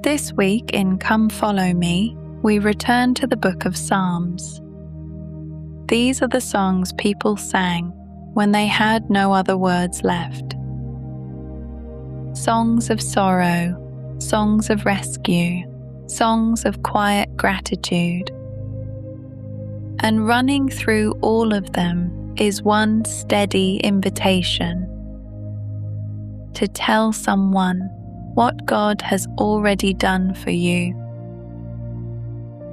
This week in Come Follow Me, we return to the book of Psalms. These are the songs people sang when they had no other words left. Songs of sorrow, songs of rescue, songs of quiet gratitude. And running through all of them is one steady invitation to tell someone what God has already done for you.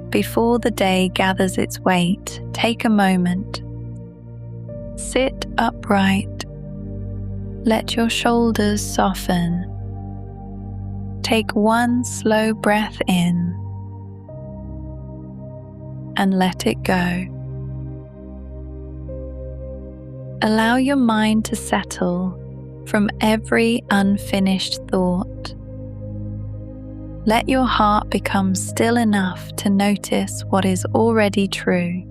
Before the day gathers its weight, take a moment. Sit upright. Let your shoulders soften. Take one slow breath in and let it go. Allow your mind to settle from every unfinished thought. Let your heart become still enough to notice what is already true.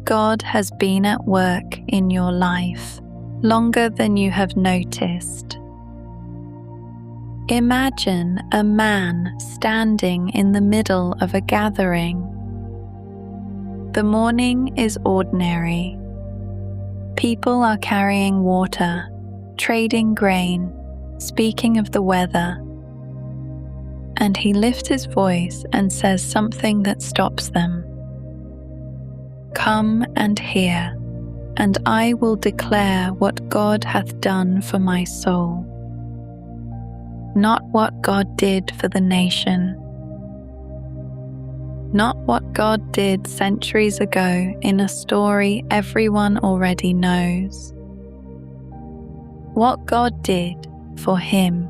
God has been at work in your life longer than you have noticed. Imagine a man standing in the middle of a gathering. The morning is ordinary. People are carrying water, trading grain, speaking of the weather. And he lifts his voice and says something that stops them. Come and hear, and I will declare what God hath done for my soul. Not what God did for the nation. Not what God did centuries ago in a story everyone already knows. What God did for him.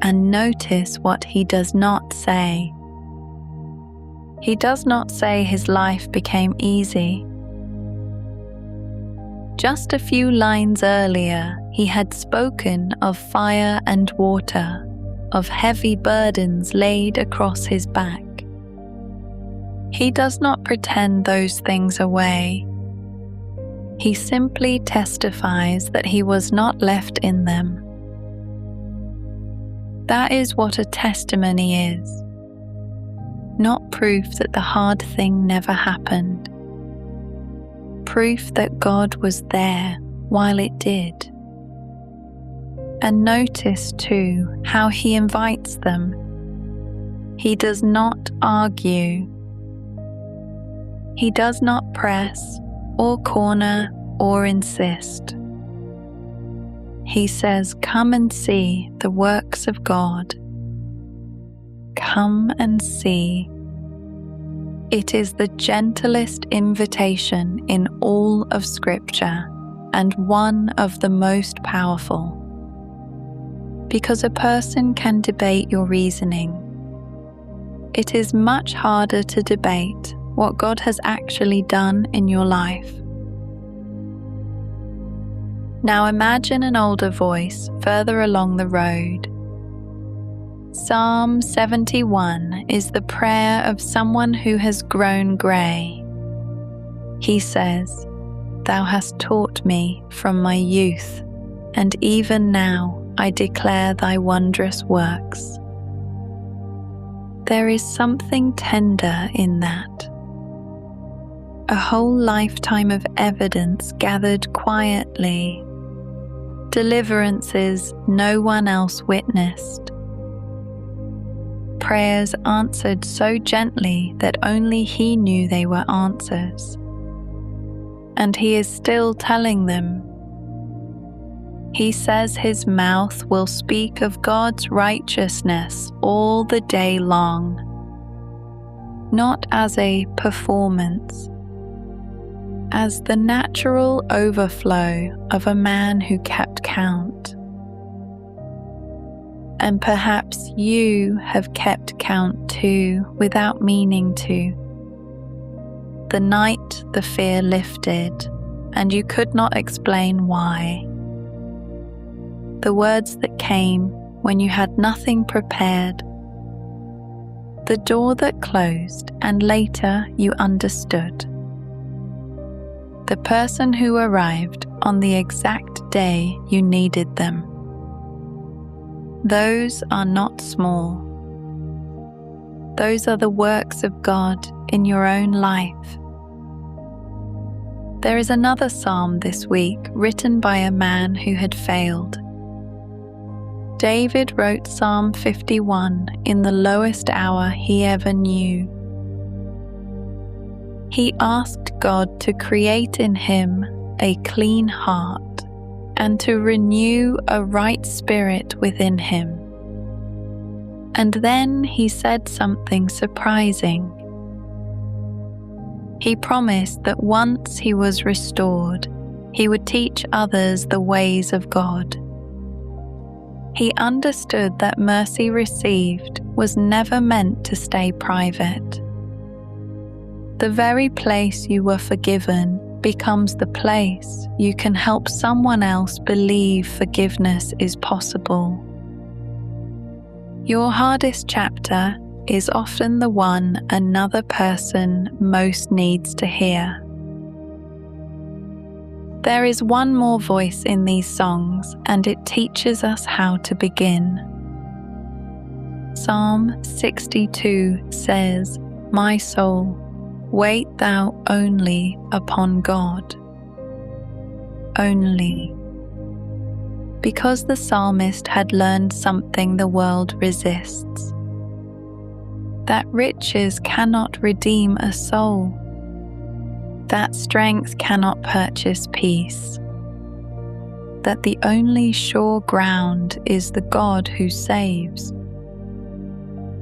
And notice what he does not say. He does not say his life became easy. Just a few lines earlier, he had spoken of fire and water, of heavy burdens laid across his back. He does not pretend those things away. He simply testifies that he was not left in them. That is what a testimony is. Not proof that the hard thing never happened. Proof that God was there while it did. And notice too how he invites them. He does not argue. He does not press or corner or insist. He says, come and see the works of God. Come and see. It is the gentlest invitation in all of Scripture and one of the most powerful. Because a person can debate your reasoning. It is much harder to debate what God has actually done in your life. Now imagine an older voice further along the road. Psalm 71 is the prayer of someone who has grown grey. He says, Thou hast taught me from my youth, and even now I declare thy wondrous works. There is something tender in that. A whole lifetime of evidence gathered quietly. Deliverances no one else witnessed. Prayers answered so gently that only he knew they were answers. And he is still telling them. He says his mouth will speak of God's righteousness all the day long, not as a performance, as the natural overflow of a man who kept count. And perhaps you have kept count too without meaning to. The night the fear lifted, and you could not explain why. The words that came when you had nothing prepared. The door that closed, and later you understood. The person who arrived on the exact day you needed them. those are not small. Those are the works of God in your own life. There is another psalm this week written by a man who had failed. David wrote Psalm 51 in the lowest hour he ever knew. He asked God to create in him a clean heart and to renew a right spirit within him. And then he said something surprising. He promised that once he was restored, he would teach others the ways of God. He understood that mercy received was never meant to stay private. The very place you were forgiven becomes the place you can help someone else believe forgiveness is possible. Your hardest chapter is often the one another person most needs to hear. There is one more voice in these songs, and it teaches us how to begin. Psalm 62 says, "My soul, wait thou only upon God." Only. Because the psalmist had learned something the world resists. That riches cannot redeem a soul. That strength cannot purchase peace. That the only sure ground is the God who saves.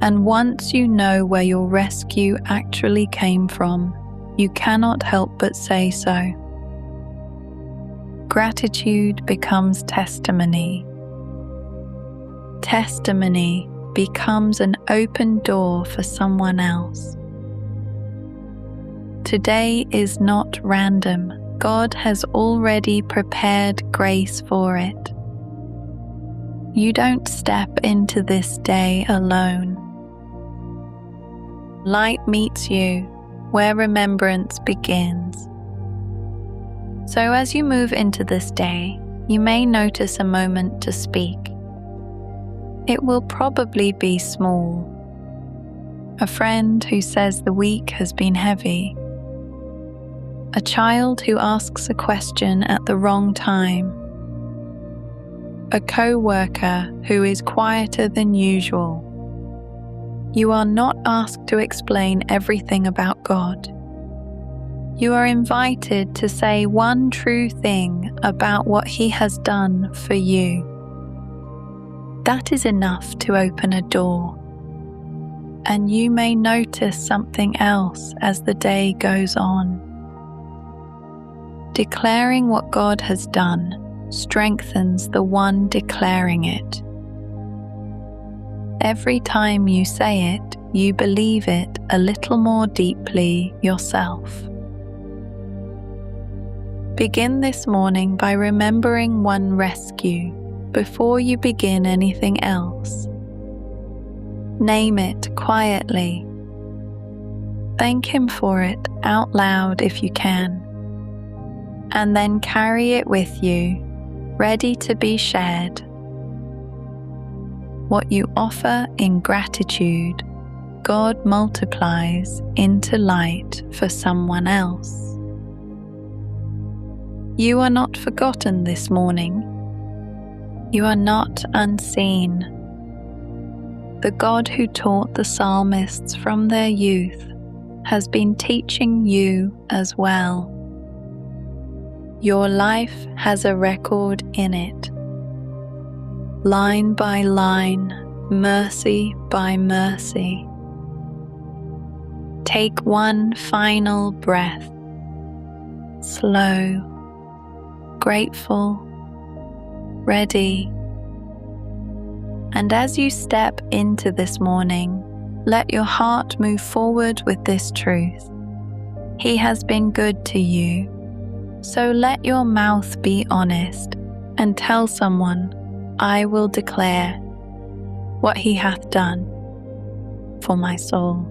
And once you know where your rescue actually came from, you cannot help but say so. Gratitude becomes testimony. Testimony becomes an open door for someone else. Today is not random. God has already prepared grace for it. You don't step into this day alone. Light meets you where remembrance begins. So as you move into this day, you may notice a moment to speak. It will probably be small. A friend who says the week has been heavy. A child who asks a question at the wrong time. A co-worker who is quieter than usual. You are not asked to explain everything about God. You are invited to say one true thing about what He has done for you. That is enough to open a door. And you may notice something else as the day goes on. Declaring what God has done strengthens the one declaring it. Every time you say it, you believe it a little more deeply yourself. Begin this morning by remembering one rescue before you begin anything else. Name it quietly. Thank Him for it out loud if you can. And then carry it with you, ready to be shared. What you offer in gratitude, God multiplies into light for someone else. You are not forgotten this morning. You are not unseen. The God who taught the psalmists from their youth has been teaching you as well. Your life has a record in it. Line by line, mercy by mercy. Take one final breath, slow, grateful, ready. And as you step into this morning, let your heart move forward with this truth. He has been good to you, so let your mouth be honest and tell someone, I will declare what He hath done for my soul.